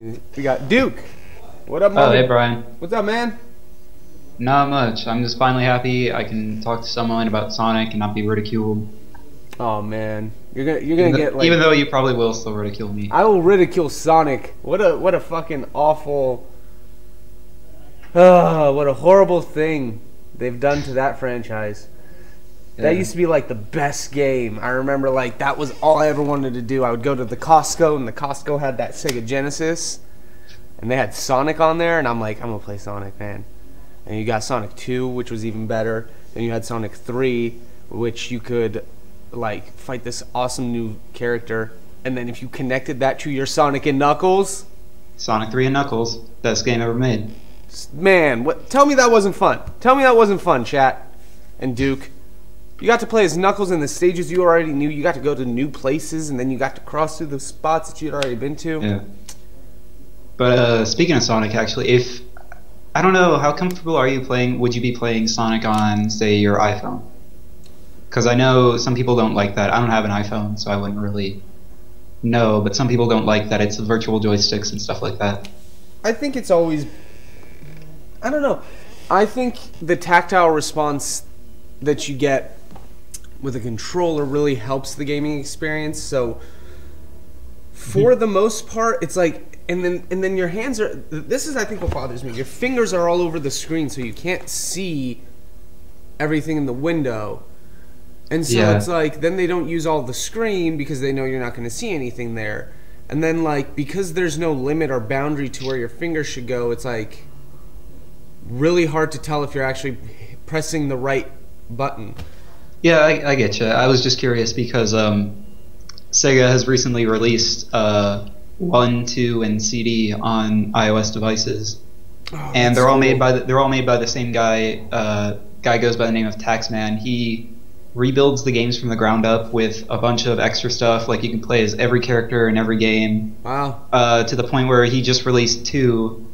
We got Duke. What up, Oh, man? hey, Bryan. What's up, man? Not much. I'm just finally happy I can talk to someone about Sonic and not be ridiculed. Oh man, you're gonna get like. Even though you probably will still ridicule me. I will ridicule Sonic. What a fucking awful. What a horrible thing they've done to that franchise. Yeah. That used to be like the best game. I remember like that was all I ever wanted to do. I would go to the Costco, and the Costco had that Sega Genesis, and they had Sonic on there, and I'm like, I'm gonna play Sonic, man. And you got Sonic 2, which was even better. Then you had Sonic 3, which you could like fight this awesome new character. And then if you connected that to your Sonic and Knuckles, Sonic 3 and Knuckles, best game ever made. man, what? Tell me that wasn't fun. Tell me that wasn't fun, chat and Duke. You got to play as Knuckles in the stages you already knew. You got to go to new places, and then you got to cross through the spots that you'd already been to. Yeah. But speaking of Sonic, actually, if I don't know, how comfortable are you playing? Would you be playing Sonic on, say, your iPhone? Because I know some people don't like that. I don't have an iPhone, so I wouldn't really know. But some people don't like that it's virtual joysticks and stuff like that. I think it's always. I don't know. I think the tactile response that you get with a controller really helps the gaming experience. So, for the most part, it's like. And then your hands are. This is, I think, what bothers me. Your fingers are all over the screen, so you can't see everything in the window. And so it's like, then they don't use all the screen because they know you're not going to see anything there. And then, like, because there's no limit or boundary to where your fingers should go, it's like really hard to tell if you're actually pressing the right button. Yeah, I get you. I was just curious because Sega has recently released 1, 2, and CD on iOS devices, and they're all made by the same guy. Guy goes by the name of Taxman. He rebuilds the games from the ground up with a bunch of extra stuff, like you can play as every character in every game. Wow. To the point where he just released 2,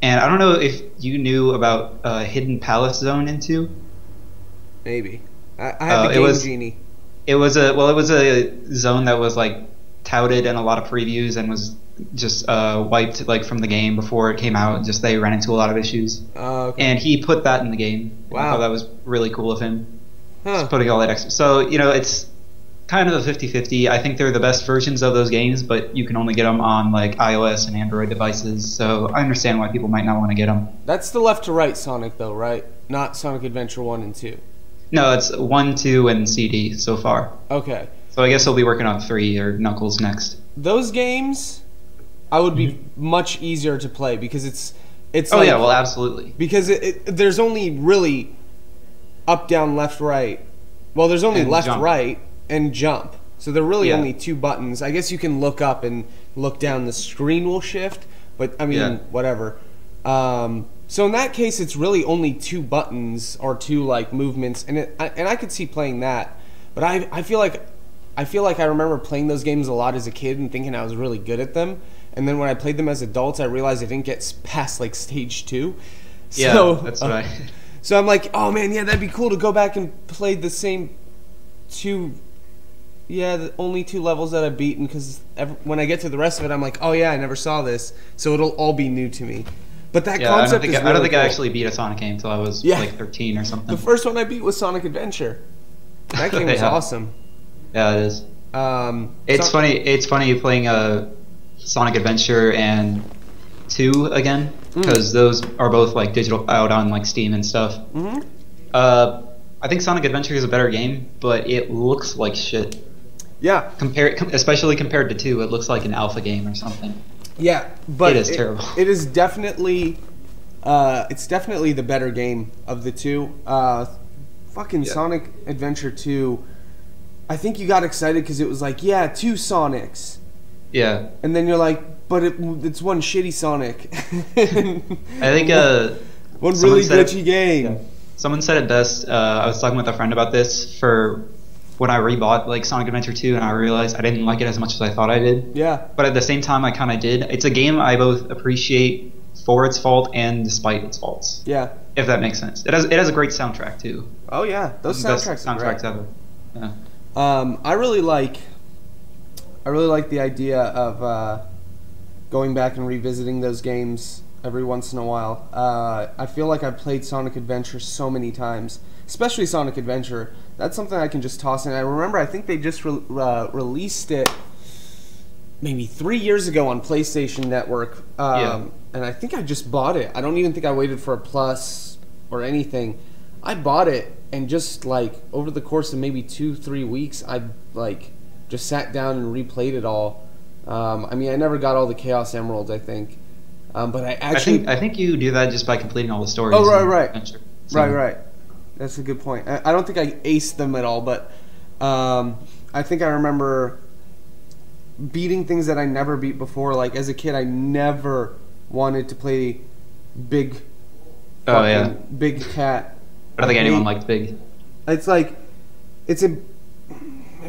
and I don't know if you knew about Hidden Palace Zone in 2. Maybe. I had the Game Genie. It was a zone that was like touted in a lot of previews and was just wiped like from the game before it came out. Just they ran into a lot of issues. Okay. And he put that in the game. Wow. I thought that was really cool of him. Huh. Just putting all that extra. So, it's kind of a 50-50. I think they're the best versions of those games, but you can only get them on like iOS and Android devices. So I understand why people might not want to get them. That's the left to right Sonic though, right? Not Sonic Adventure 1 and 2. No, it's 1, 2, and CD so far. Okay. So I guess they'll be working on 3 or Knuckles next. Those games, I would be much easier to play because it's. Oh like, yeah, well absolutely. Because there's only really up, down, left, right. Well, there's only And left, jump. right, and jump. So there are really Yeah. only 2 buttons. I guess you can look up and look down. The screen will shift, but I mean, whatever. So in that case, it's really only 2 buttons or 2 like movements, and I could see playing that. But I feel like I remember playing those games a lot as a kid and thinking I was really good at them. And then when I played them as adults, I realized I didn't get past like stage 2. Yeah, So, that's right. So I'm like, oh man, yeah, that'd be cool to go back and play the same 2. Yeah, the only 2 levels that I've beaten, because when I get to the rest of it, I'm like, oh yeah, I never saw this, so it'll all be new to me. But that concept is really I don't think cool. I actually beat a Sonic game until I was like 13 or something. The first one I beat was Sonic Adventure. That game was awesome. Yeah, it is. It's funny. It's funny playing Sonic Adventure and 2 again, because those are both like digital out on like Steam and stuff. I think Sonic Adventure is a better game, but it looks like shit. Yeah. Especially compared to 2, it looks like an alpha game or something. Yeah, but it is terrible. It is definitely, it's definitely the better game of the 2. Sonic Adventure 2. I think you got excited because it was like, yeah, 2 Sonics. Yeah. And then you're like, but it's one shitty Sonic. I think one really glitchy game. Yeah. Someone said it best. I was talking with a friend about this for when I rebought like Sonic Adventure 2, and I realized I didn't like it as much as I thought I did. Yeah. But at the same time, I kind of did. It's a game I both appreciate for its fault and despite its faults. Yeah. If that makes sense. It has a great soundtrack too. Oh yeah, those soundtracks are great. Ever. Yeah. I really like the idea of going back and revisiting those games every once in a while. I feel like I've played Sonic Adventure so many times, especially Sonic Adventure. That's something I can just toss in. I remember I think they just released it maybe 3 years ago on PlayStation Network, and I think I just bought it. I don't even think I waited for a plus or anything. I bought it, and just like over the course of maybe 2-3 weeks, I like just sat down and replayed it all. I mean, I never got all the Chaos Emeralds, I think, but I think you do that just by completing all the stories. Oh, right. Adventure. Right. That's a good point. I don't think I aced them at all, but I think I remember beating things that I never beat before. Like as a kid, I never wanted to play Big Cat. I don't think anyone liked Big. It's like it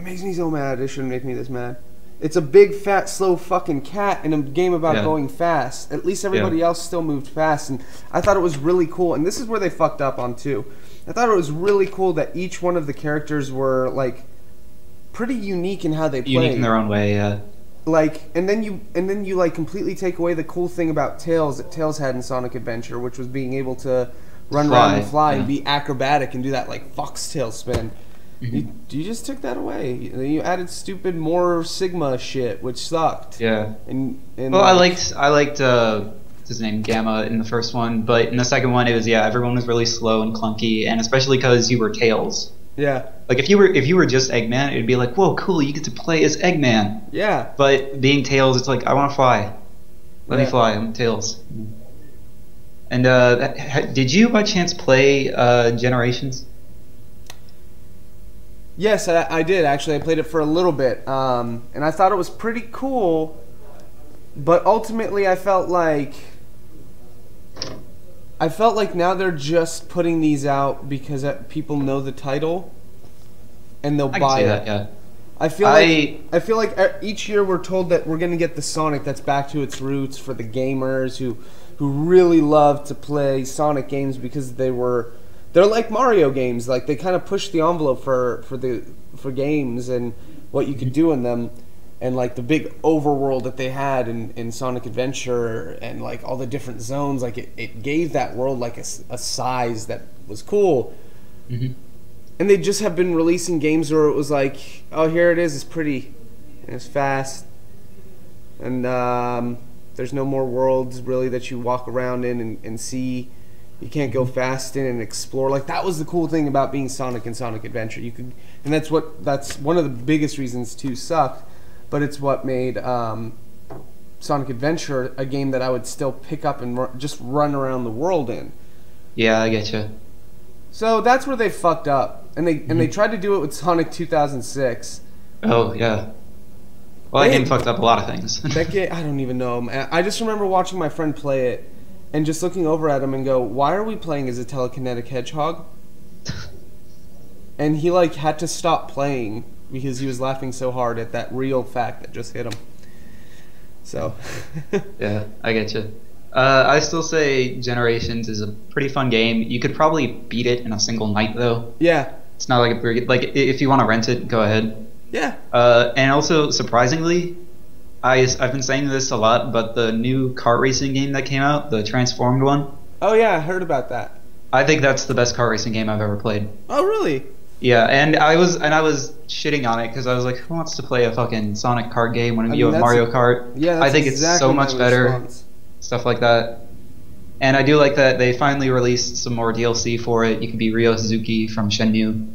makes me so mad. It shouldn't make me this mad. It's a big, fat, slow fucking cat in a game about going fast. At least everybody else still moved fast, and I thought it was really cool. And this is where they fucked up on too. I thought it was really cool that each one of the characters were like pretty unique in how they played. Unique in their own way, yeah. Like, and then you like completely take away the cool thing about Tails that Tails had in Sonic Adventure, which was being able to run around and fly and be acrobatic and do that like foxtail spin. You just took that away. You added stupid more Sigma shit, which sucked. Yeah. And well, I liked what's his name, Gamma, in the first one, but in the second one it was everyone was really slow and clunky, and especially because you were Tails. Yeah. Like if you were just Eggman, it'd be like, whoa, cool, you get to play as Eggman. Yeah. But being Tails, it's like, I want to fly. Let me fly. I'm Tails. And did you by chance play Generations? Yes, I did actually. I played it for a little bit, and I thought it was pretty cool. But ultimately, I felt like now they're just putting these out because people know the title, and they'll buy it. Yeah. I feel like each year we're told that we're going to get the Sonic that's back to its roots for the gamers who really love to play Sonic games because they're like Mario games. Like they kind of push the envelope for games and what you could do in them, and like the big overworld that they had in Sonic Adventure, and like all the different zones. Like it gave that world like a size that was cool. And they just have been releasing games where it was like, oh, here it is, it's pretty, and it's fast, and there's no more worlds really that you walk around in and see. You can't go fast in and explore. Like that was the cool thing about being Sonic and Sonic Adventure. You could, and that's one of the biggest reasons 2 sucked, but it's what made Sonic Adventure a game that I would still pick up and just run around the world in. Yeah, I get you. So that's where they fucked up, and they tried to do it with Sonic 2006. Oh yeah. Well, that game fucked up a lot of things. That game, I don't even know. I just remember watching my friend play it, and just looking over at him and go, "Why are we playing as a telekinetic hedgehog?" And he like had to stop playing because he was laughing so hard at that real fact that just hit him. So. Yeah, I get you. I still say Generations is a pretty fun game. You could probably beat it in a single night, though. Yeah. It's not like if you want to rent it, go ahead. Yeah. And also, surprisingly, I've been saying this a lot, but the new kart racing game that came out, the transformed one. Oh yeah, I heard about that. I think that's the best kart racing game I've ever played. Oh really? Yeah, and I was shitting on it because I was like, who wants to play a fucking Sonic kart game when you have Mario Kart? Yeah, I think it's so much better. Stuff like that. And I do like that they finally released some more DLC for it. You can be Ryo Suzuki from Shenmue.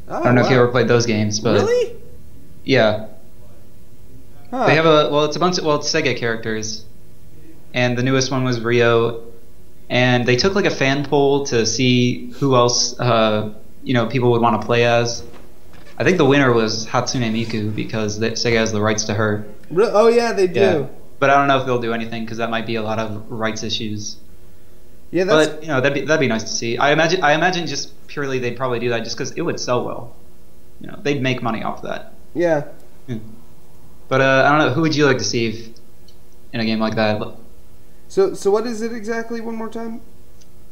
Oh, I don't know if you ever played those games, but really? Yeah. Huh. They have it's Sega characters. And the newest one was Ryo. And they took like a fan poll to see who else people would want to play as. I think the winner was Hatsune Miku because Sega has the rights to her. Oh yeah, they do. Yeah. But I don't know if they'll do anything because that might be a lot of rights issues. Yeah, but that'd be nice to see. I imagine just purely they'd probably do that just because it would sell well. They'd make money off that. Yeah. But I don't know. Who would you like to see in a game like that? So what is it exactly? One more time.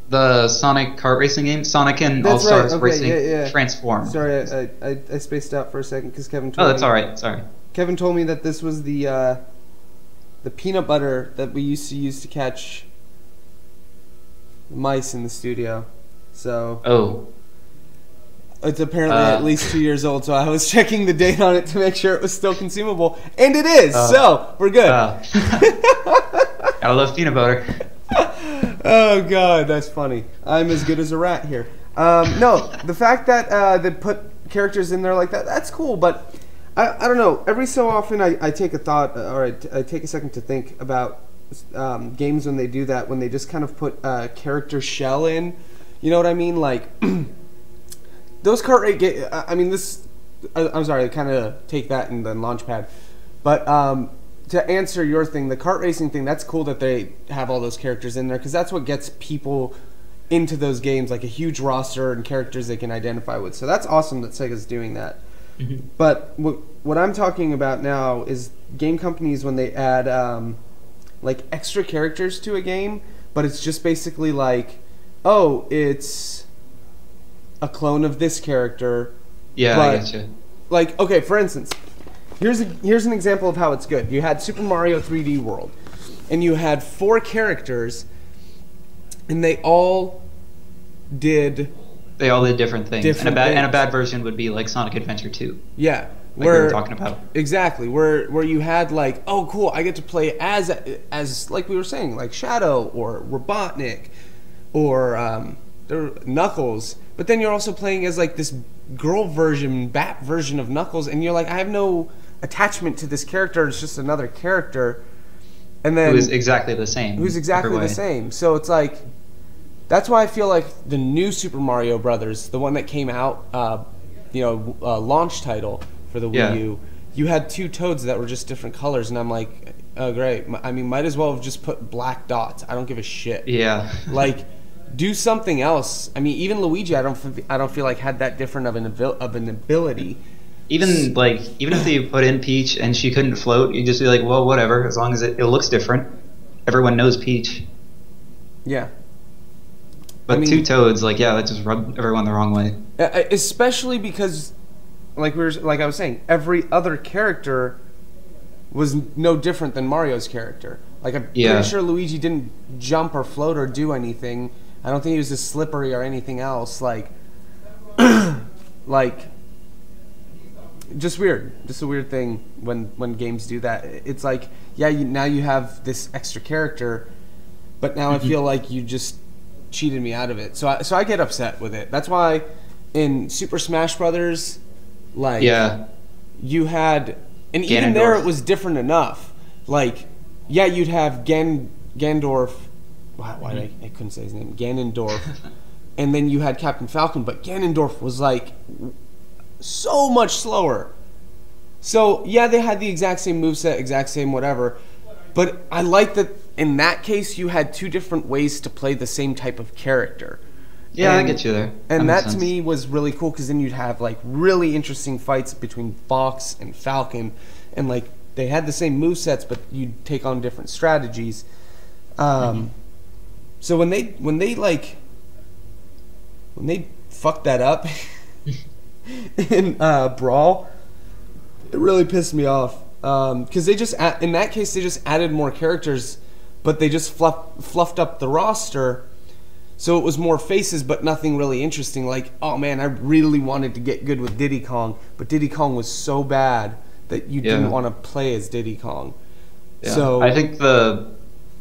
The Sonic kart racing game, Sonic and All Stars Racing Transformed. Sorry, I spaced out for a second because Kevin told me. Oh, that's all right. Sorry. Kevin told me that this was the the peanut butter that we used to use to catch mice in the studio. So it's apparently at least 2 years old, so I was checking the date on it to make sure it was still consumable, and it is, so we're good. I love peanut butter. Oh, God, that's funny. I'm as good as a rat here. No, the fact that they put characters in there like that, that's cool, but I don't know. Every so often I take a thought, or I take a second to think about games when they do that, when they just kind of put a character shell in. You know what I mean? Like, those cart rate games, I mean, I'm sorry, I kind of take that in the Launchpad. But to answer your thing, the kart racing thing, that's cool that they have all those characters in there, because that's what gets people into those games, like a huge roster and characters they can identify with. So that's awesome that Sega's doing that. Mm-hmm. But what I'm talking about now is game companies when they add like extra characters to a game, but it's just basically like, oh, it's a clone of this character. Yeah, but, I getcha. Like, okay, for instance, here's an example of how it's good. You had Super Mario 3D World, and you had 4 characters, and they all did different things. And a bad version would be like Sonic Adventure 2. Yeah. Like we were talking about. Exactly. Where you had like, oh cool, I get to play as like we were saying, like Shadow or Robotnik or Knuckles. But then you're also playing as like this girl version, bat version of Knuckles, and you're like, I have no attachment to this character, it's just another character. And then who's exactly the same. Who's exactly the same. So it's like, that's why I feel like the new Super Mario Brothers, the one that came out, launch title for the Wii U, you had 2 Toads that were just different colors, and I'm like, oh great. I mean, might as well have just put black dots. I don't give a shit. Yeah. Like, do something else. I mean, even Luigi, I don't feel like had that different of an ability. Even if you put in Peach and she couldn't float, you just be like, well, whatever. As long as it looks different, everyone knows Peach. Yeah. But I mean, 2 Toads, like, yeah, that just rubbed everyone the wrong way. Especially because, like I was saying, every other character was no different than Mario's character. Like, I'm pretty sure Luigi didn't jump or float or do anything. I don't think he was as slippery or anything else. Like, just weird. Just a weird thing when games do that. It's like, yeah, now you have this extra character, but now I feel like you just cheated me out of it. So I get upset with it. That's why in Super Smash Brothers, like, you had, and even there it was different enough. Like, yeah, you'd have Gandorf. Why I couldn't say his name. Ganondorf. And then you had Captain Falcon, but Ganondorf was like so much slower. So yeah, they had the exact same moveset, exact same whatever. But I like that in that case you had 2 different ways to play the same type of character. Yeah, I get you there. And that to me was really cool, because then you'd have like really interesting fights between Fox and Falcon, and like they had the same movesets, but you'd take on different strategies. So when they fucked that up in Brawl, it really pissed me off. Because they just in that case they just added more characters, but they just fluffed up the roster, so it was more faces but nothing really interesting. Like, oh man, I really wanted to get good with Diddy Kong, but Diddy Kong was so bad that you didn't want to play as Diddy Kong. Yeah. So I think the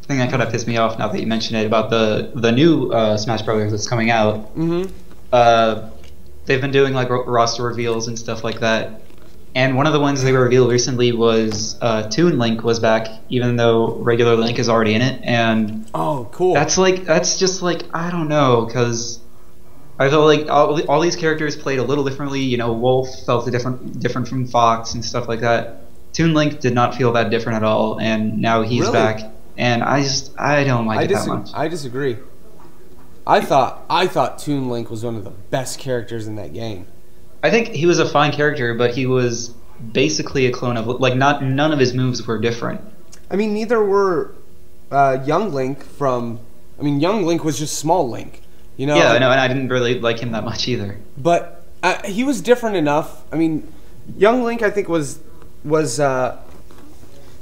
thing that kind of pissed me off, now that you mention it, about the new Smash Brothers that's coming out, they've been doing like roster reveals and stuff like that. And one of the ones they revealed recently was Toon Link was back, even though regular Link is already in it. And oh, cool. That's just like, I don't know, because I felt like all these characters played a little differently. You know, Wolf felt different from Fox and stuff like that. Toon Link did not feel that different at all, and now he's back. And I don't like it that much. I disagree. I thought Toon Link was one of the best characters in that game. I think he was a fine character, but he was basically a clone of, like, none of his moves were different. I mean, neither were Young Link from. I mean, Young Link was just Small Link, you know. Yeah, I know, and I didn't really like him that much either. But he was different enough. I mean, Young Link, I think, was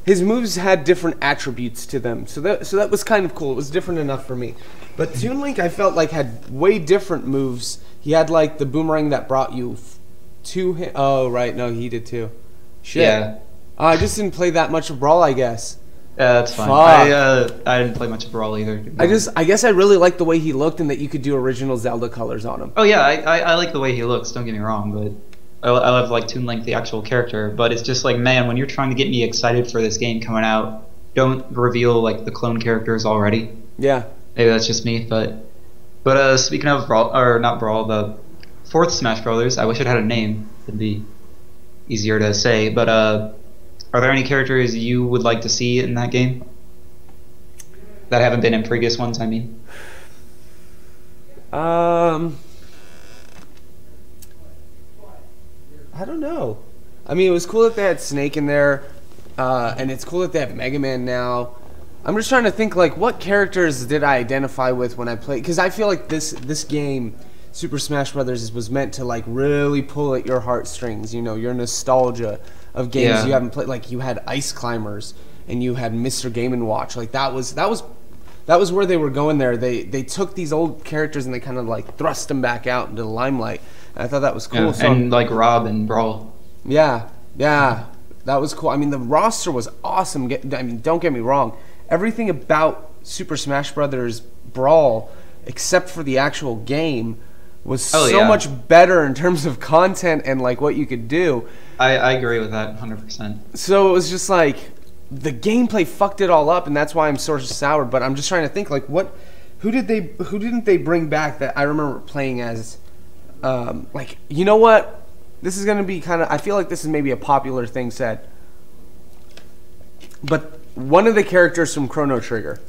his his moves had different attributes to them, so that was kind of cool. It was different enough for me. But Toon Link, I felt like had way different moves. He had like the boomerang that brought you to him. Oh right, no, he did too. Shit. Yeah. I just didn't play that much of Brawl, I guess. Yeah, that's fine. I didn't play much of Brawl either. I guess I really liked the way he looked and that you could do original Zelda colors on him. Oh yeah, I like the way he looks. Don't get me wrong, but I love like Toon Link, the actual character. But it's just like, man, when you're trying to get me excited for this game coming out, don't reveal like the clone characters already. Yeah. Maybe that's just me, but speaking of Brawl, or not Brawl, the fourth Smash Brothers. I wish it had a name. It'd be easier to say. But are there any characters you would like to see in that game that haven't been in previous ones? I mean. I don't know. I mean, it was cool that they had Snake in there, and it's cool that they have Mega Man now. I'm just trying to think, like, what characters did I identify with when I played? Because I feel like this game, Super Smash Brothers, was meant to, like, really pull at your heartstrings, you know, your nostalgia of games you haven't played. Like, you had Ice Climbers, and you had Mr. Game & Watch. Like, that was where they were going there. They took these old characters and they kind of, like, thrust them back out into the limelight. And I thought that was cool. Yeah, so, and, like, Rob and Brawl. Yeah. That was cool. I mean, the roster was awesome. I mean, don't get me wrong. Everything about Super Smash Brothers Brawl, except for the actual game, was so much better in terms of content and like what you could do. I agree with that 100%. So it was just like the gameplay fucked it all up, and that's why I'm sort of sour. But I'm just trying to think, like, who didn't they bring back that I remember playing as? Like, you know what? This is gonna be kind of. I feel like this is maybe a popular thing said, but one of the characters from Chrono Trigger.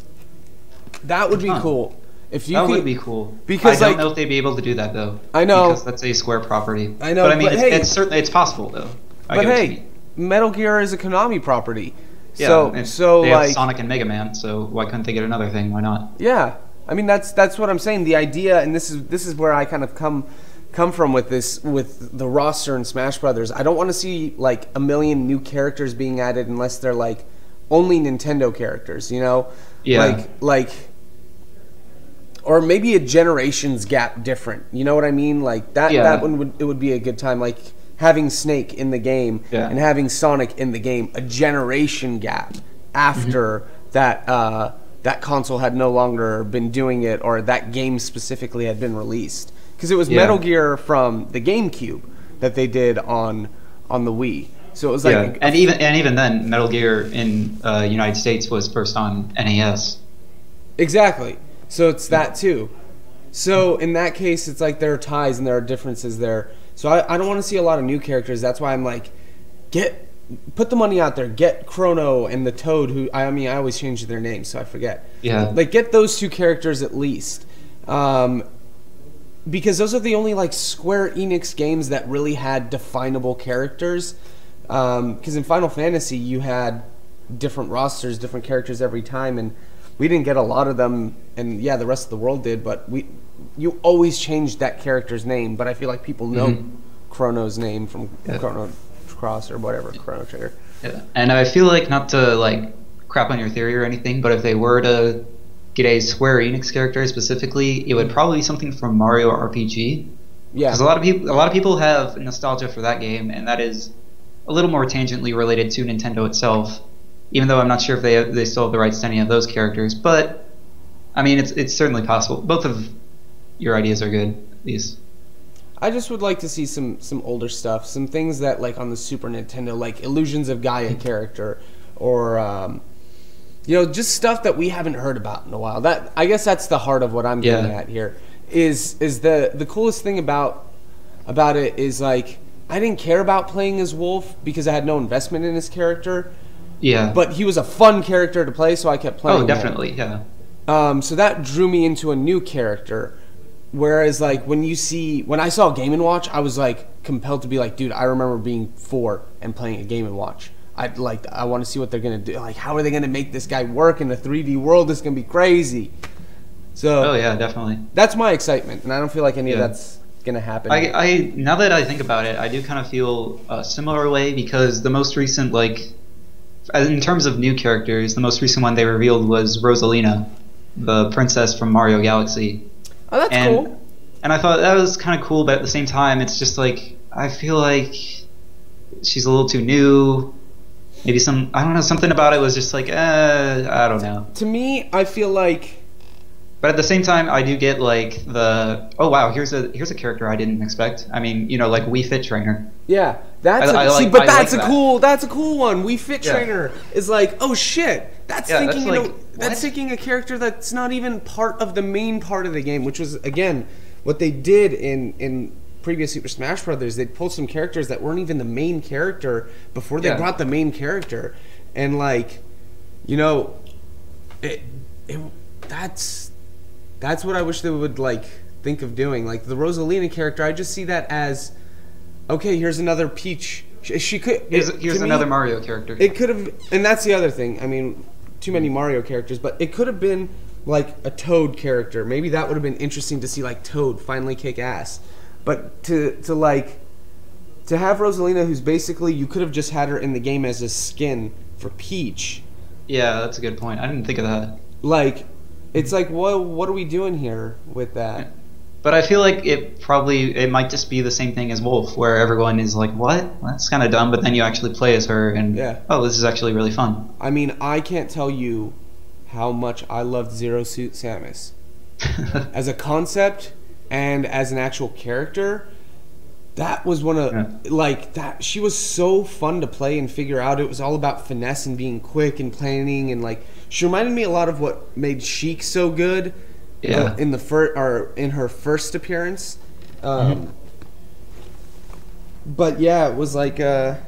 That would be cool. If you would be cool. Because I don't know if they'd be able to do that though. I know, because that's a Square property. I know, but I mean, it's certainly it's possible though. But hey, Metal Gear is a Konami property. Yeah, so they like have Sonic and Mega Man. So why couldn't they get another thing? Why not? Yeah, I mean that's what I'm saying. The idea, and this is where I kind of come from with the roster in Smash Brothers. I don't want to see like a million new characters being added unless they're like only Nintendo characters, you know? Yeah. Like or maybe a generations gap different. You know what I mean? Like that one would be a good time. Like having Snake in the game and having Sonic in the game, a generation gap after that console had no longer been doing it, or that game specifically had been released. Because it was Metal Gear from the GameCube that they did on the Wii. So it was like, and even then, Metal Gear in United States was first on NES. Exactly. So it's that too. So in that case, it's like there are ties and there are differences there. So I don't want to see a lot of new characters. That's why I'm like, put the money out there. Get Chrono and the Toad, who I always change their names, so I forget. Yeah. Like get those two characters at least. Because those are the only like Square Enix games that really had definable characters. Because in Final Fantasy you had different rosters, different characters every time, and we didn't get a lot of them. And yeah, the rest of the world did, but you always changed that character's name. But I feel like people know Chrono's name from Chrono Cross or whatever, Chrono Trigger. Yeah. And I feel like, not to like crap on your theory or anything, but if they were to get a Square Enix character specifically, it would probably be something from Mario RPG. Yeah, because a lot of people have nostalgia for that game, and that is a little more tangentially related to Nintendo itself. Even though I'm not sure if they still have the rights to any of those characters, but I mean it's certainly possible. Both of your ideas are good. These. I just would like to see some older stuff, some things that like on the Super Nintendo, like Illusions of Gaia character, or just stuff that we haven't heard about in a while. That I guess that's the heart of what I'm getting at here. Is the coolest thing about it is like I didn't care about playing as Wolf because I had no investment in his character. Yeah. But he was a fun character to play, so I kept playing. Oh, definitely, yeah. So that drew me into a new character. Whereas like when I saw Game & Watch, I was like compelled to be like, dude, I remember being 4 and playing a Game & Watch. I want to see what they're gonna do. Like, how are they gonna make this guy work in a 3D world? It's gonna be crazy. So. Oh yeah, definitely. That's my excitement, and I don't feel like any of that's gonna happen. I now that I think about it, I do kind of feel a similar way, because the most recent like in terms of new characters, the most recent one they revealed was Rosalina, the princess from Mario Galaxy. Oh, that's cool. And I thought that was kind of cool, but at the same time, it's just like, I feel like she's a little too new. Maybe I don't know, something about it was just like, I don't know. To me, I feel like... But at the same time, I do get like oh wow, here's a character I didn't expect. I mean, you know, like Wii Fit Trainer. Yeah, that's a cool one. Wii Fit Trainer is like, oh shit, that's thinking a character that's not even part of the main part of the game, which was again what they did in previous Super Smash Brothers. They pulled some characters that weren't even the main character before they brought the main character, and like, you know, that's what I wish they would like think of doing. Like the Rosalina character, I just see that as, okay, here's another Peach. She could. Here's another Mario character. It could have, and that's the other thing. I mean, too many Mario characters, but it could have been like a Toad character. Maybe that would have been interesting to see, like Toad finally kick ass. But to have Rosalina, who's basically, you could have just had her in the game as a skin for Peach. Yeah, that's a good point. I didn't think of that. Like, it's like, what are we doing here with that? But I feel like it might just be the same thing as Wolf, where everyone is like, what? That's kind of dumb, but then you actually play as her, and oh, this is actually really fun. I mean, I can't tell you how much I loved Zero Suit Samus. As a concept and as an actual character, that was one of, like, that. She was so fun to play and figure out. It was all about finesse and being quick and planning, and like, she reminded me a lot of what made Sheik so good in her first appearance. But yeah, it was like a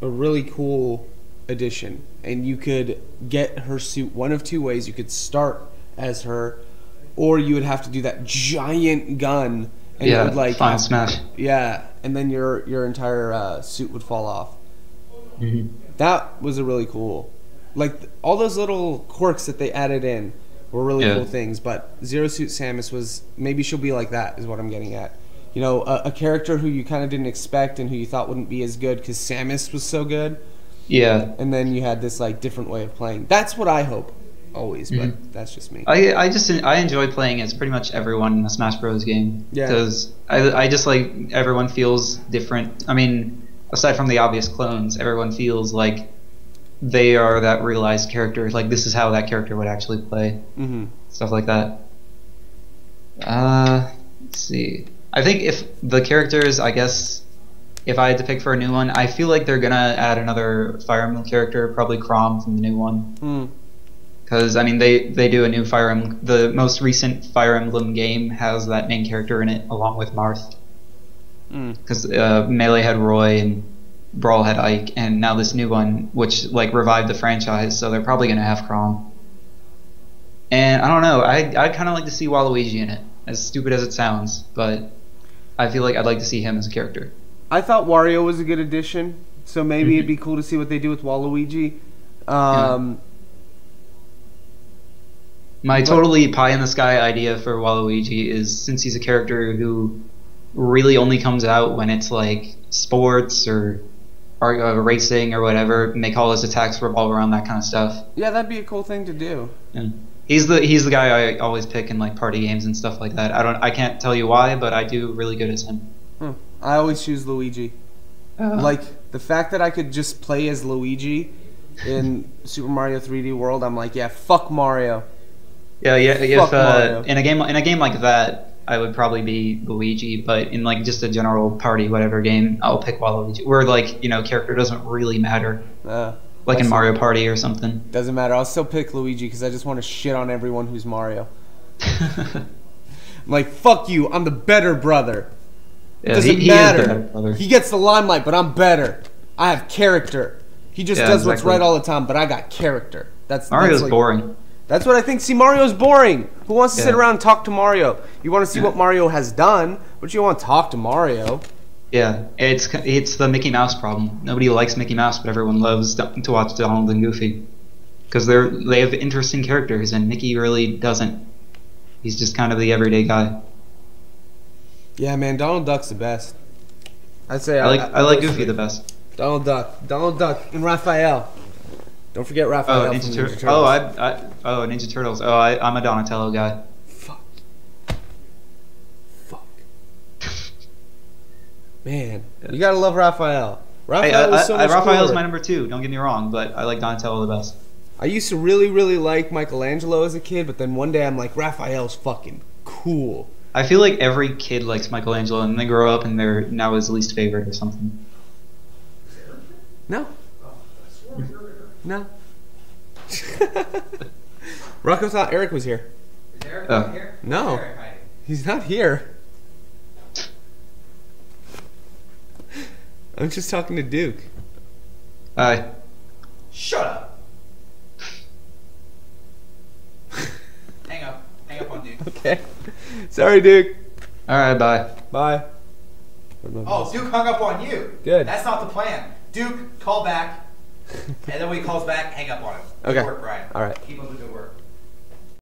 really cool addition, and you could get her suit one of two ways. You could start as her, or you would have to do that giant gun, and it would like Final Smash. Yeah, and then your entire suit would fall off. Mm-hmm. That was a really cool, like all those little quirks that they added in were really cool things. But Zero Suit Samus was, maybe she'll be like that, is what I'm getting at. You know, a character who you kind of didn't expect and who you thought wouldn't be as good because Samus was so good. Yeah. And then you had this like different way of playing. That's what I hope always, but that's just me. I enjoy playing as pretty much everyone in a Smash Bros. Game. Yeah. Because I just like everyone feels different. I mean, aside from the obvious clones, everyone feels like they are that realized character. Like, this is how that character would actually play. Mm-hmm. Stuff like that. Let's see. I think if the characters, I guess, if I had to pick for a new one, I feel like they're going to add another Fire Emblem character, probably Chrom from the new one. Because, I mean, they do a new Fire Emblem. The most recent Fire Emblem game has that main character in it, along with Marth. Because Melee had Roy and Brawl had Ike, and now this new one, which like revived the franchise, so they're probably going to have Chrom. And I don't know, I'd kind of like to see Waluigi in it, as stupid as it sounds, but I feel like I'd like to see him as a character. I thought Wario was a good addition, so maybe it'd be cool to see what they do with Waluigi. My totally pie-in-the-sky idea for Waluigi is, since he's a character who really only comes out when it's like sports or racing or whatever, and they call his attacks revolve around that kind of stuff. Yeah, that'd be a cool thing to do. Yeah. He's the guy I always pick in like party games and stuff like that. I can't tell you why, but I do really good as him. I always choose Luigi. Like, the fact that I could just play as Luigi in Super Mario 3D World, I'm like, yeah, fuck Mario. Yeah. If Mario. In a game like that, I would probably be Luigi, but in like just a general party whatever game, I'll pick Waluigi. Where like, you know, character doesn't really matter. Like in Mario Party or something. Doesn't matter. I'll still pick Luigi because I just want to shit on everyone who's Mario. I'm like, fuck you, I'm the better brother. It doesn't matter. Is the better brother. He gets the limelight, but I'm better. I have character. He just does what's right all the time, but I got character. Mario's like, boring. That's what I think. See, Mario's boring. Who wants to sit around and talk to Mario? You want to see what Mario has done, but you don't want to talk to Mario. Yeah, it's the Mickey Mouse problem. Nobody likes Mickey Mouse, but everyone loves to watch Donald and Goofy. Because they have interesting characters, and Mickey really doesn't. He's just kind of the everyday guy. Yeah, man, Donald Duck's the best. I'd say I like Goofy the best. Donald Duck, and Raphael. Don't forget Raphael from Ninja Turtles. Ninja Turtles. Oh, I'm a Donatello guy. Fuck. Man, you gotta love Raphael. Raphael's my number 2. Don't get me wrong, but I like Donatello the best. I used to really, really like Michelangelo as a kid, but then one day I'm like, Raphael's fucking cool. I feel like every kid likes Michelangelo, and they grow up and they're now his least favorite or something. No. No. Rocco thought Eric was here. Is Eric here? No. He's not here. I'm just talking to Duke. Hi. Shut up. Hang up on Duke. Okay. Sorry, Duke. Alright, bye. Bye. Oh, Duke hung up on you. Good. That's not the plan. Duke, call back. And then when he calls back, hang up on him. Okay. Good work, Bryan. All right. Keep up the good work.